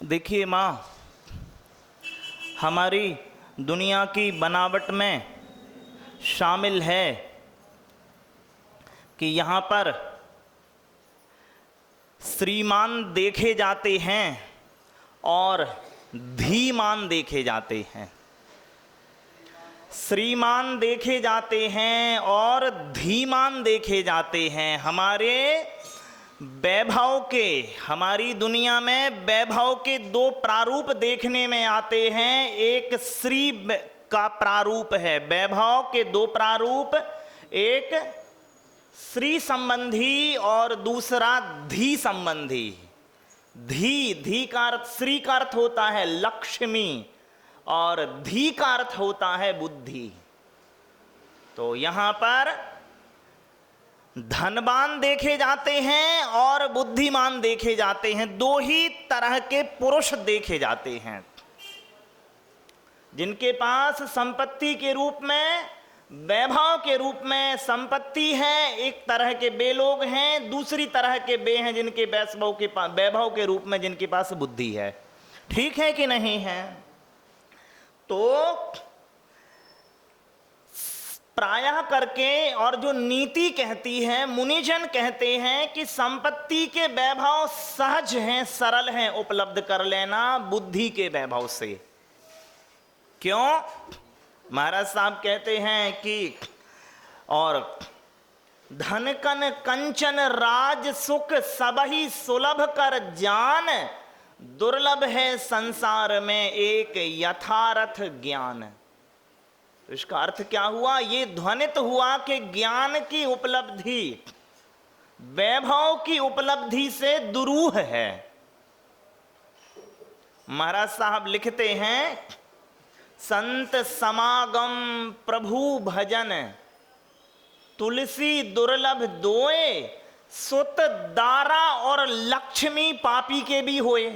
देखिए माँ, हमारी दुनिया की बनावट में शामिल है कि यहाँ पर श्रीमान देखे जाते हैं और धीमान देखे जाते हैं। श्रीमान देखे जाते हैं और धीमान देखे जाते हैं। हमारे वैभव के, हमारी दुनिया में वैभव के दो प्रारूप देखने में आते हैं। एक श्री का प्रारूप है, वैभव के दो प्रारूप, एक श्री संबंधी और दूसरा धी संबंधी। धी का अर्थ, श्री का अर्थ होता है लक्ष्मी और धी का अर्थ होता है बुद्धि। तो यहां पर धनवान देखे जाते हैं और बुद्धिमान देखे जाते हैं। दो ही तरह के पुरुष देखे जाते हैं। जिनके पास संपत्ति के रूप में, वैभव के रूप में संपत्ति है, एक तरह के वे लोग हैं। दूसरी तरह के वे हैं जिनके वैभव के रूप में जिनके पास बुद्धि है। ठीक है कि नहीं है? तो प्रायः करके, और जो नीति कहती है, मुनिजन कहते हैं कि संपत्ति के वैभव सहज हैं, सरल हैं उपलब्ध कर लेना बुद्धि के वैभव से। क्यों? महाराज साहब कहते हैं कि और धन कन कंचन राज सुख सबही सुलभ कर जान, दुर्लभ है संसार में एक यथार्थ ज्ञान। तो इसका अर्थ क्या हुआ? ये ध्वनित हुआ कि ज्ञान की उपलब्धि वैभव की उपलब्धि से दुरूह है। महाराज साहब लिखते हैं, संत समागम प्रभु भजन तुलसी दुर्लभ दोए, सुत दारा और लक्ष्मी पापी के भी होए।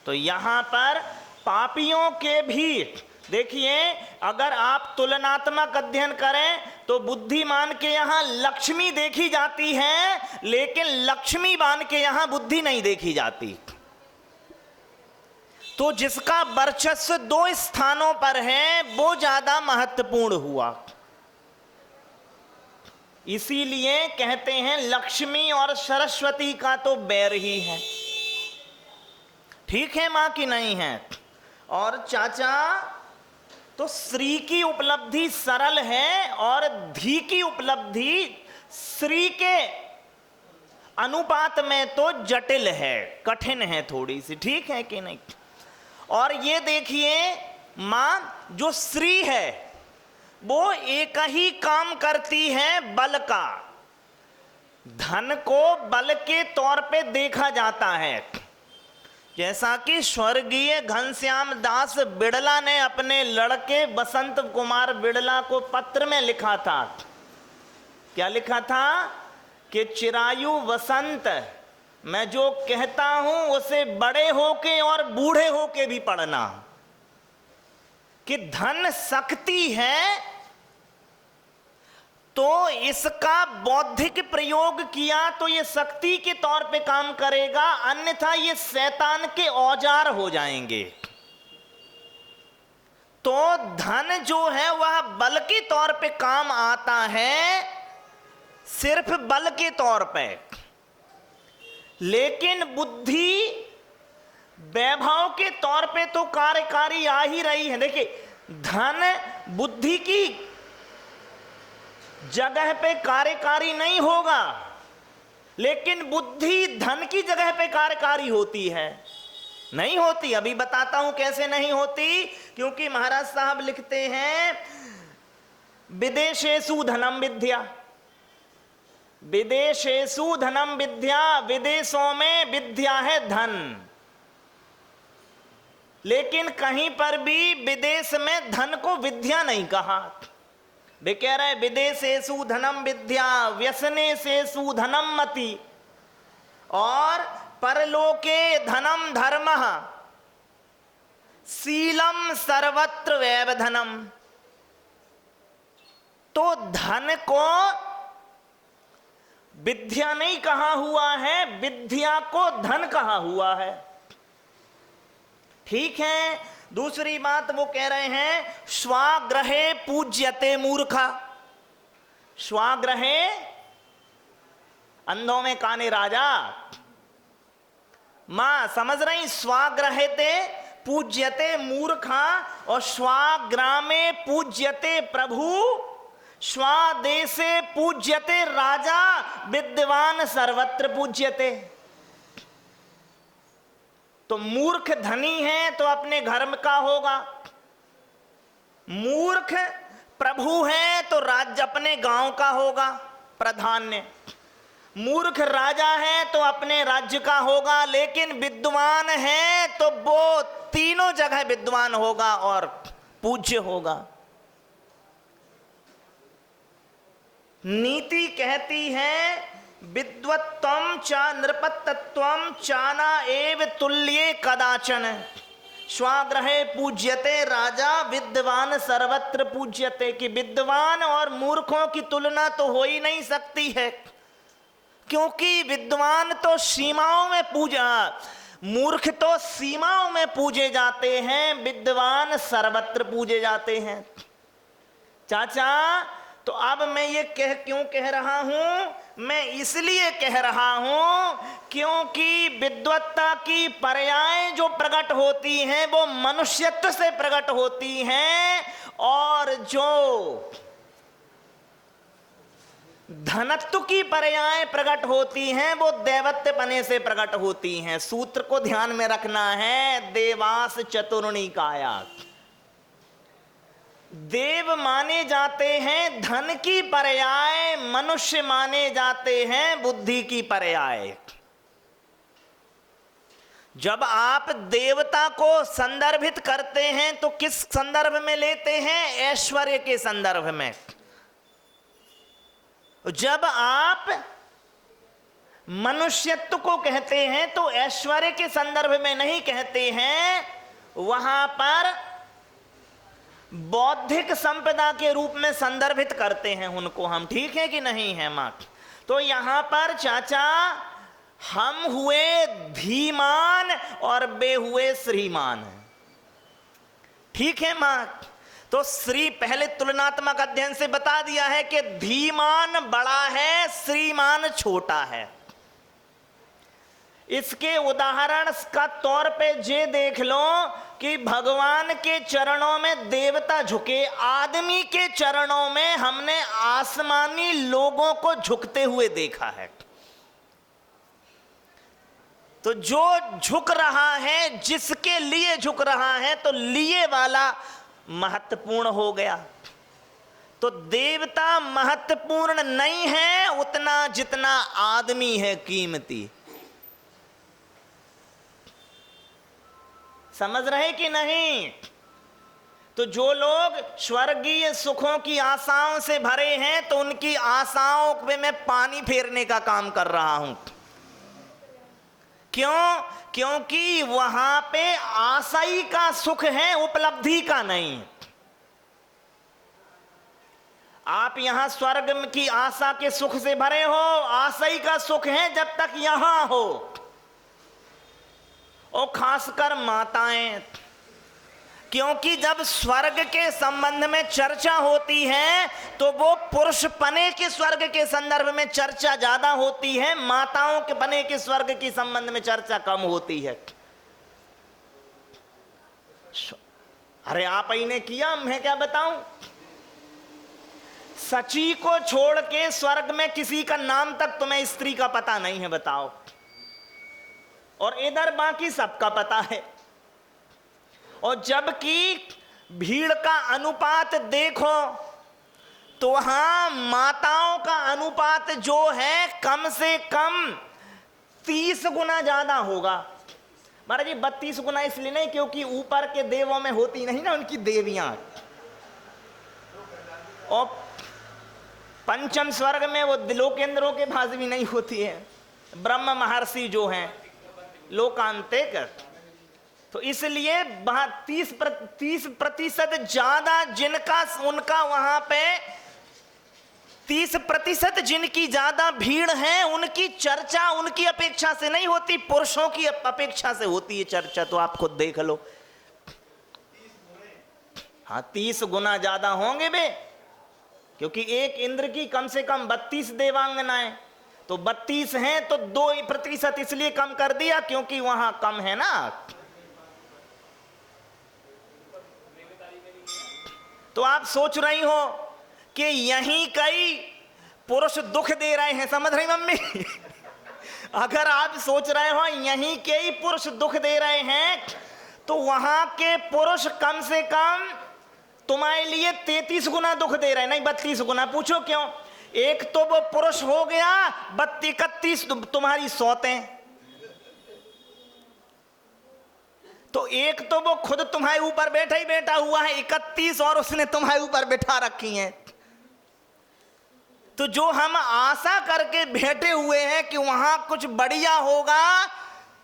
तो यहां पर पापियों के भी देखिए, अगर आप तुलनात्मक अध्ययन करें तो बुद्धिमान के यहां लक्ष्मी देखी जाती है, लेकिन लक्ष्मीवान के यहां बुद्धि नहीं देखी जाती। तो जिसका वर्चस्व दो स्थानों पर है वो ज्यादा महत्वपूर्ण हुआ। इसीलिए कहते हैं लक्ष्मी और सरस्वती का तो बैर ही है। ठीक है मां कि नहीं है? और चाचा, तो श्री की उपलब्धि सरल है और धी की उपलब्धि श्री के अनुपात में तो जटिल है, कठिन है थोड़ी सी। ठीक है कि नहीं? और ये देखिए मां, जो श्री है वो एक ही काम करती है, बल का। धन को बल के तौर पे देखा जाता है। जैसा कि स्वर्गीय घनश्याम दास बिड़ला ने अपने लड़के बसंत कुमार बिड़ला को पत्र में लिखा था। क्या लिखा था? कि चिरायु वसंत, मैं जो कहता हूं उसे बड़े होके और बूढ़े होके भी पढ़ना। कि धन शक्ति है तो इसका बौद्धिक प्रयोग किया तो ये शक्ति के तौर पे काम करेगा, अन्यथा ये शैतान के औजार हो जाएंगे। तो धन जो है वह बल के तौर पे काम आता है, सिर्फ बल के तौर पे। लेकिन बुद्धि वैभव के तौर पे तो कार्यकारी आ ही रही है। देखिए, धन बुद्धि की जगह पे कार्यकारी नहीं होगा, लेकिन बुद्धि धन की जगह पे कार्यकारी होती है। नहीं होती, अभी बताता हूं कैसे नहीं होती। क्योंकि महाराज साहब लिखते हैं, विदेशेषु धनम विद्या, विदेशेषु धनम विद्या, विदेशों में विद्या है धन। लेकिन कहीं पर भी विदेश में धन को विद्या नहीं कहा। वे कह रहे विदेशेषु धनम विद्या व्यसनेषु धनम मति, और परलोके धनम धर्मः शीलम सर्वत्र वैव धनम। तो धन को विद्या नहीं कहा हुआ है, विद्या को धन कहा हुआ है। ठीक है। दूसरी बात वो कह रहे हैं, स्वाग्रहे पूज्यते मूर्खा। स्वाग्रहे, अंधों में काने राजा। मां समझ रही, स्वाग्रहेते पूज्यते मूर्खा और स्वाग्रामे पूज्यते प्रभु, स्वादेशे पूज्यते राजा, विद्वान सर्वत्र पूज्यते। तो मूर्ख धनी है तो अपने घर का होगा, मूर्ख प्रभु है तो राज्य अपने गांव का होगा प्राधान्य, मूर्ख राजा है तो अपने राज्य का होगा, लेकिन विद्वान है तो वो तीनों जगह विद्वान होगा और पूज्य होगा। नीति कहती है, विद्वत्त्वं च नृपतत्वं चाना एव तुल्ये कदाचन, स्वाग्रहे पूज्यते राजा, विद्वान सर्वत्र पूज्यते। कि विद्वान और मूर्खों की तुलना तो हो ही नहीं सकती है, क्योंकि विद्वान तो सीमाओं में पूजा, मूर्ख तो सीमाओं में पूजे जाते हैं, विद्वान सर्वत्र पूजे जाते हैं। चाचा, तो अब मैं ये क्यों कह रहा हूं? मैं इसलिए कह रहा हूं क्योंकि विद्वत्ता की पर्याय जो प्रकट होती हैं वो मनुष्यत्व से प्रकट होती हैं, और जो धनत्व की पर्याय प्रकट होती हैं वो दैवत्व पने से प्रकट होती हैं। सूत्र को ध्यान में रखना है, देवास चतुर्णी काया। देव माने जाते हैं धन की पर्याय, मनुष्य माने जाते हैं बुद्धि की पर्याय। जब आप देवता को संदर्भित करते हैं तो किस संदर्भ में लेते हैं? ऐश्वर्य के संदर्भ में। जब आप मनुष्यत्व को कहते हैं तो ऐश्वर्य के संदर्भ में नहीं कहते हैं, वहां पर बौद्धिक संपदा के रूप में संदर्भित करते हैं उनको हम। ठीक है कि नहीं है मां? तो यहां पर चाचा हम हुए धीमान और वे हुए श्रीमान। ठीक है मां? तो श्री पहले तुलनात्मक अध्ययन से बता दिया है कि धीमान बड़ा है, श्रीमान छोटा है। इसके उदाहरण का तौर पे जे देख लो कि भगवान के चरणों में देवता झुके, आदमी के चरणों में हमने आसमानी लोगों को झुकते हुए देखा है। तो जो झुक रहा है, जिसके लिए झुक रहा है, तो लिए वाला महत्वपूर्ण हो गया। तो देवता महत्वपूर्ण नहीं है उतना जितना आदमी है कीमती। समझ रहे कि नहीं? तो जो लोग स्वर्गीय सुखों की आशाओं से भरे हैं तो उनकी आशाओं पे मैं पानी फेरने का काम कर रहा हूं। क्यों? क्योंकि वहां पे आशाई का सुख है, उपलब्धि का नहीं। आप यहां स्वर्ग की आशा के सुख से भरे हो, आशाई का सुख है जब तक यहां हो। और खासकर माताएं, क्योंकि जब स्वर्ग के संबंध में चर्चा होती है तो वो पुरुष पने के स्वर्ग के संदर्भ में चर्चा ज्यादा होती है, माताओं के पने के स्वर्ग के संबंध में चर्चा कम होती है। अरे आप ही ने किया, मैं क्या बताऊं? सची को छोड़ के स्वर्ग में किसी का नाम तक तुम्हें स्त्री का पता नहीं है, बताओ। और इधर बाकी सबका पता है। और जबकि भीड़ का अनुपात देखो तो वहां माताओं का अनुपात जो है कम से कम 30 गुना ज्यादा होगा। महाराज जी 32 गुना इसलिए नहीं क्योंकि ऊपर के देवों में होती नहीं ना उनकी देवियां, और पंचम स्वर्ग में वो लोकेंद्रों के पास भी नहीं होती है, ब्रह्म महर्षि जो हैं लोकांतिक। तो इसलिए 30% ज्यादा जिनका उनका वहां पे 30% जिनकी ज्यादा भीड़ है उनकी चर्चा उनकी अपेक्षा से नहीं होती, पुरुषों की अपेक्षा से होती है चर्चा। तो आप खुद देख लो। हाँ, 30 गुना ज्यादा होंगे बे, क्योंकि एक इंद्र की कम से कम 32 देवांगनाएं, तो 32 हैं तो 2% इसलिए कम कर दिया क्योंकि वहां कम है ना। तो आप सोच रही हो कि यहीं कई पुरुष दुख दे रहे हैं, समझ रही मम्मी? अगर आप सोच रहे हो यहीं के ही पुरुष दुख दे रहे हैं, तो वहां के पुरुष कम से कम तुम्हारे लिए 33 गुना दुख दे रहे हैं, नहीं 32 गुना। पूछो क्यों? एक तो वो पुरुष हो गया, 31 तुम्हारी सौतें, तो एक तो वो खुद तुम्हारे ऊपर बैठा ही बैठा हुआ है 31, और उसने तुम्हारे ऊपर बैठा रखी हैं। तो जो हम आशा करके बैठे हुए हैं कि वहां कुछ बढ़िया होगा,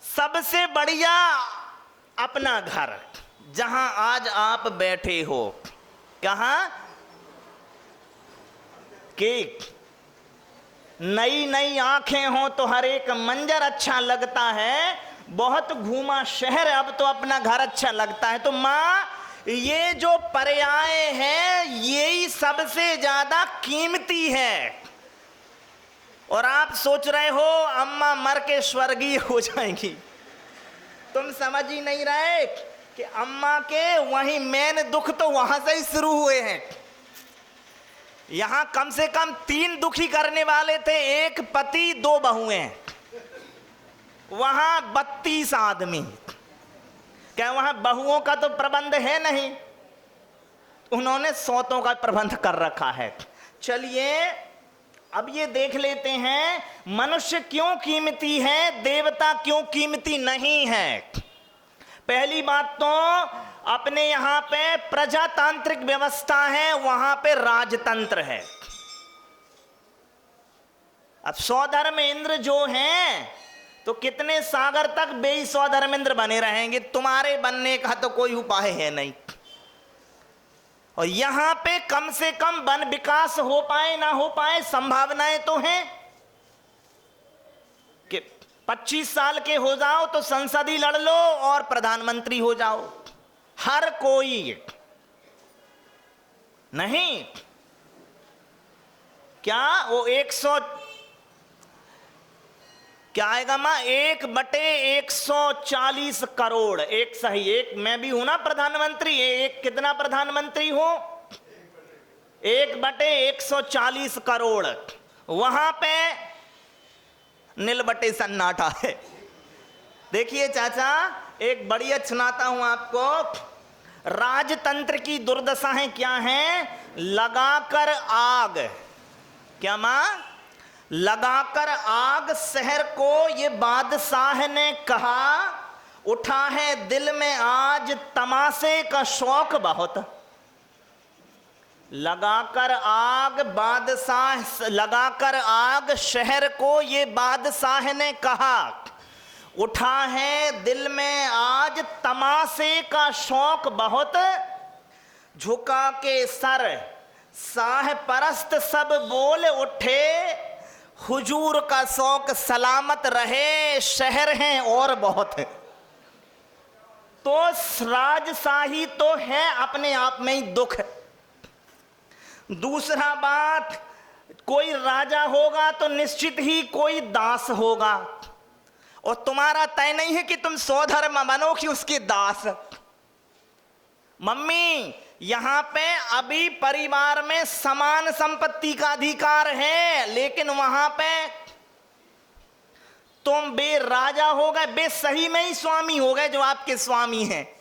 सबसे बढ़िया अपना घर, जहां आज आप बैठे हो, कहां कि नई नई आंखें हो तो हर एक मंजर अच्छा लगता है, बहुत घूमा शहर अब तो अपना घर अच्छा लगता है। तो मां, ये जो पर्याय है यही सबसे ज्यादा कीमती है। और आप सोच रहे हो अम्मा मर के स्वर्गीय हो जाएंगी, तुम समझ ही नहीं रहे कि अम्मा के वही मेन दुख तो वहां से ही शुरू हुए हैं। यहां कम से कम 3 दुखी करने वाले थे, एक पति 2 बहुएं, वहां 32 आदमी। क्या वहां बहुओं का तो प्रबंध है नहीं, उन्होंने सौतों का प्रबंध कर रखा है। चलिए अब ये देख लेते हैं मनुष्य क्यों कीमती है, देवता क्यों कीमती नहीं है। पहली बात तो अपने यहां पे प्रजातांत्रिक व्यवस्था है, वहां पे राजतंत्र है। अब स्वधर्मेंद्र जो हैं तो कितने सागर तक बेई स्वधर्मेंद्र बने रहेंगे, तुम्हारे बनने का तो कोई उपाय है नहीं। और यहां पे कम से कम वन विकास हो पाए ना हो पाए, संभावनाएं तो हैं कि 25 साल के हो जाओ तो संसद ही लड़ लो और प्रधानमंत्री हो जाओ, हर कोई। नहीं, क्या वो 100 क्या आएगा मां, 1/140 करोड़, एक सही, एक मैं भी हूं ना प्रधानमंत्री, एक कितना प्रधानमंत्री हो, 1/140 करोड़, वहां पे नील बटे सन्नाटा है। देखिए चाचा, एक बढ़िया सुनाता हूं आपको, राजतंत्र की दुर्दशाएं क्या हैं। लगाकर आग, क्या मां, लगाकर आग शहर को ये बादशाह ने कहा, उठा है दिल में आज तमाशे का शौक बहुत। लगाकर आग बादशाह, लगाकर आग शहर को ये बादशाह ने कहा, उठा है दिल में आज तमाशे का शौक बहुत। झुका के सर शाह परस्त सब बोल उठे, हुजूर का शौक सलामत रहे, शहर हैं और बहुत है। तो राजशाही तो है अपने आप में ही दुख। दूसरा बात, कोई राजा होगा तो निश्चित ही कोई दास होगा, और तुम्हारा तय नहीं है कि तुम स्वधर्म बनो कि उसके दास। मम्मी, यहां पे अभी परिवार में समान संपत्ति का अधिकार है, लेकिन वहां पे तुम बे राजा हो गए, बे सही में ही स्वामी हो गए, जो आपके स्वामी हैं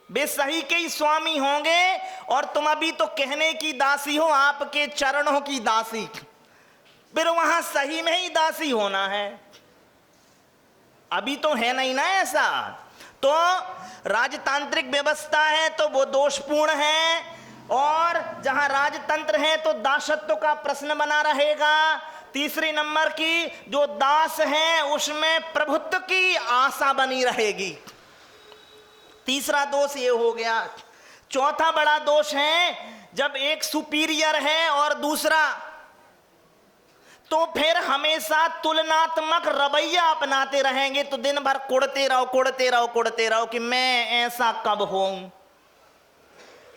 बे सही के ही स्वामी होंगे, और तुम अभी तो कहने की दासी हो, आपके चरणों की दासी, फिर वहां सही में ही दासी होना है। अभी तो है नहीं ना ऐसा। तो राजतांत्रिक व्यवस्था है तो वो दोषपूर्ण है, और जहां राजतंत्र है तो दासत्व का प्रश्न बना रहेगा। तीसरी नंबर की जो दास है उसमें प्रभुत्व की आशा बनी रहेगी। तीसरा दोष ये हो गया। चौथा बड़ा दोष है, जब एक सुपीरियर है और दूसरा तो फिर हमेशा तुलनात्मक रवैया अपनाते रहेंगे, तो दिन भर कुड़ते रहो कुड़ते रहो कुड़ते रहो कि मैं ऐसा कब हूं।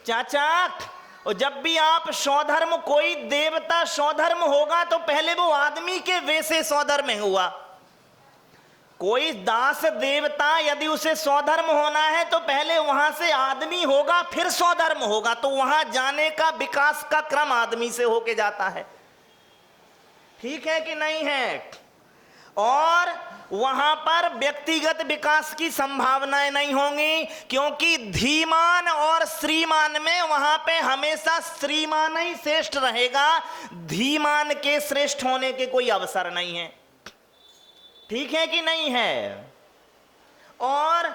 चाचा, और जब भी आप स्वधर्म, कोई देवता स्वधर्म होगा तो पहले वो आदमी के वैसे स्वधर्म हुआ। कोई दास देवता यदि उसे स्वधर्म होना है तो पहले वहां से आदमी होगा, फिर स्वधर्म होगा। तो वहां जाने का विकास का क्रम आदमी से होके जाता है। ठीक है कि नहीं है? और वहां पर व्यक्तिगत विकास की संभावनाएं नहीं होंगी, क्योंकि धीमान और श्रीमान में वहां पे हमेशा श्रीमान ही श्रेष्ठ रहेगा, धीमान के श्रेष्ठ होने के कोई अवसर नहीं है। ठीक है कि नहीं है? और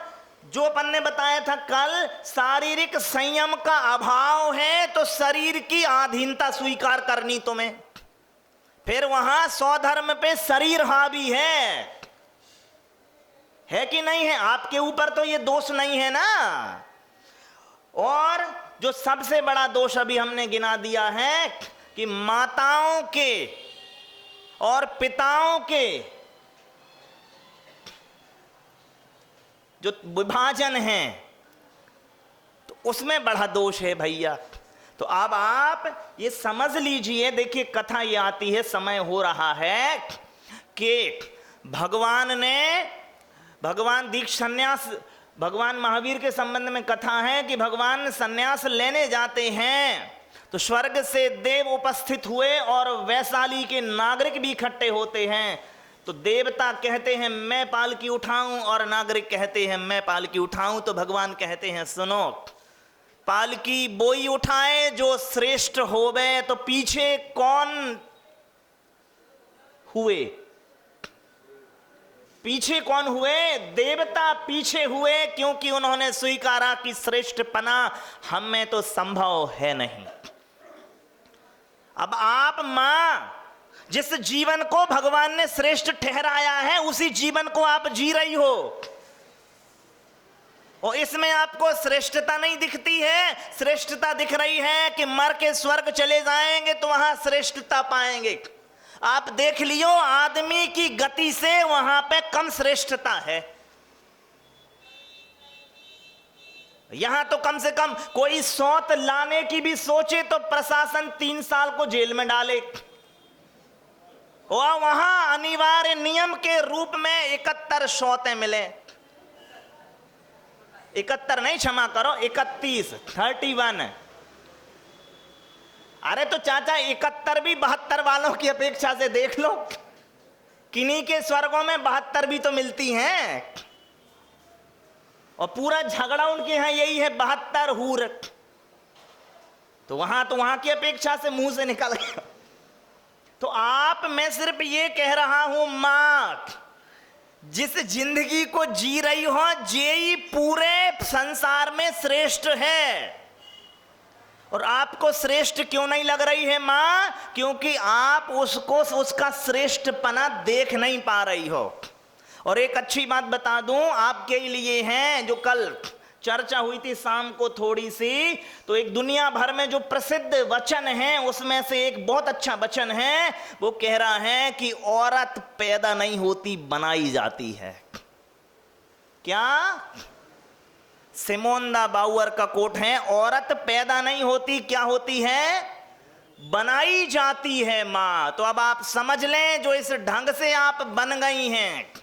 जो अपन ने बताया था कल, शारीरिक संयम का अभाव है तो शरीर की आधीनता स्वीकार करनी तुम्हें, फिर वहां स्वधर्म पे शरीर हावी है कि नहीं है? आपके ऊपर तो ये दोष नहीं है ना। और जो सबसे बड़ा दोष अभी हमने गिना दिया है कि माताओं के और पिताओं के जो विभाजन है, तो उसमें बड़ा दोष है भैया। तो अब आप ये समझ लीजिए, देखिए कथा ये आती है, समय हो रहा है कि भगवान दीक्ष संन्यास, भगवान महावीर के संबंध में कथा है कि भगवान संन्यास लेने जाते हैं तो स्वर्ग से देव उपस्थित हुए और वैशाली के नागरिक भी इकट्ठे होते हैं। तो देवता कहते हैं मैं पालकी उठाऊं, और नागरिक कहते हैं मैं पालकी उठाऊं। तो भगवान कहते हैं सुनो, पालकी बोई उठाए जो श्रेष्ठ होवे। तो पीछे कौन हुए? पीछे कौन हुए? देवता पीछे हुए, क्योंकि उन्होंने स्वीकारा कि श्रेष्ठपना हम में तो संभव है नहीं। अब आप मां, जिस जीवन को भगवान ने श्रेष्ठ ठहराया है उसी जीवन को आप जी रही हो, और इसमें आपको श्रेष्ठता नहीं दिखती है। श्रेष्ठता दिख रही है कि मर के स्वर्ग चले जाएंगे तो वहां श्रेष्ठता पाएंगे। आप देख लियो, आदमी की गति से वहां पे कम श्रेष्ठता है। यहां तो कम से कम कोई सौत लाने की भी सोचे तो प्रशासन 3 साल को जेल में डाले, और वहां अनिवार्य नियम के रूप में 71 सौतें मिले। 71 नहीं, क्षमा करो, 31 अरे तो चाचा 71 भी 72 वालों की अपेक्षा से देख लो, किन्हीं के स्वर्गों में 72 भी तो मिलती हैं, और पूरा झगड़ा उनके यहां यही है 72 हूर। तो वहां की अपेक्षा से मुंह से निकल गया। तो मैं सिर्फ ये कह रहा हूं, मां जिस जिंदगी को जी रही हो यही पूरे संसार में श्रेष्ठ है। और आपको श्रेष्ठ क्यों नहीं लग रही है मां? क्योंकि आप उसका श्रेष्ठपना देख नहीं पा रही हो। और एक अच्छी बात बता दूं आपके लिए है, जो कल चर्चा हुई थी शाम को थोड़ी सी, तो एक दुनिया भर में जो प्रसिद्ध वचन है उसमें से एक बहुत अच्छा वचन है। वो कह रहा है कि औरत पैदा नहीं होती, बनाई जाती है। क्या? सिमोन द बाउअर का कोट है, औरत पैदा नहीं होती, क्या होती है? बनाई जाती है मां। तो अब आप समझ लें, जो इस ढंग से आप बन गई हैं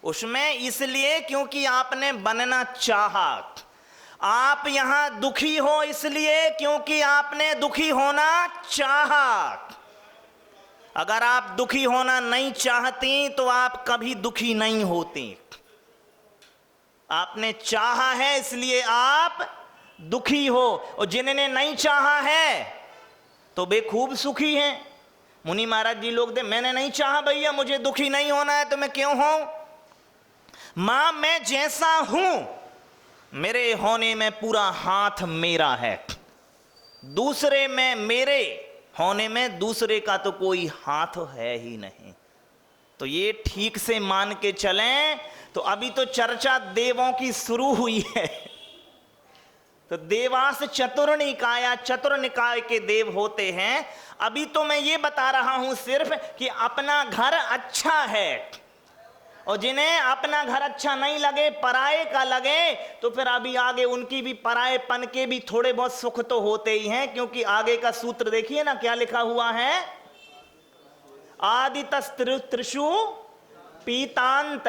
उसमें इसलिए क्योंकि आपने बनना चाहा। आप यहां दुखी हो इसलिए क्योंकि आपने दुखी होना चाहा। अगर आप दुखी होना नहीं चाहती तो आप कभी दुखी नहीं होती। आपने चाहा है इसलिए आप दुखी हो, और जिन्होंने नहीं चाहा है तो बेखूब सुखी हैं। मुनि महाराज जी लोग थे, मैंने नहीं चाहा भैया, मुझे दुखी नहीं होना है, तो मैं क्यों हूं? मां मैं जैसा हूं, मेरे होने में पूरा हाथ मेरा है, दूसरे में, मेरे होने में दूसरे का तो कोई हाथ है ही नहीं। तो ये ठीक से मान के चलें। तो अभी तो चर्चा देवों की शुरू हुई है, तो देवास चतुर्निकाया, चतुर निकाय के देव होते हैं। अभी तो मैं ये बता रहा हूं सिर्फ कि अपना घर अच्छा है, और जिन्हें अपना घर अच्छा नहीं लगे, पराये का लगे, तो फिर अभी आगे उनकी भी परायेपन के भी थोड़े बहुत सुख तो होते ही हैं। क्योंकि आगे का सूत्र देखिए ना क्या लिखा हुआ है, आदितस्त्रिषु पीतांत।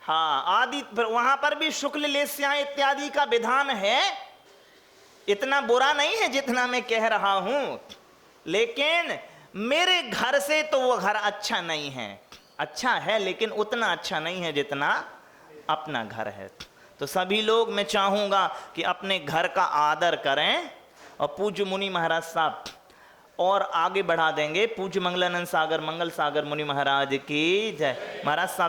हाँ, आदि, वहां पर भी शुक्ल लेस्या इत्यादि का विधान है। इतना बुरा नहीं है जितना मैं कह रहा हूं, लेकिन मेरे घर से तो वो घर अच्छा नहीं है। अच्छा है लेकिन उतना अच्छा नहीं है जितना अपना घर है। तो सभी लोग मैं चाहूंगा कि अपने घर का आदर करें। और पूज्य मुनि महाराज साहब और आगे बढ़ा देंगे। पूज्य मंगलानंद सागर, मंगल सागर मुनि महाराज की जय। महाराज साहब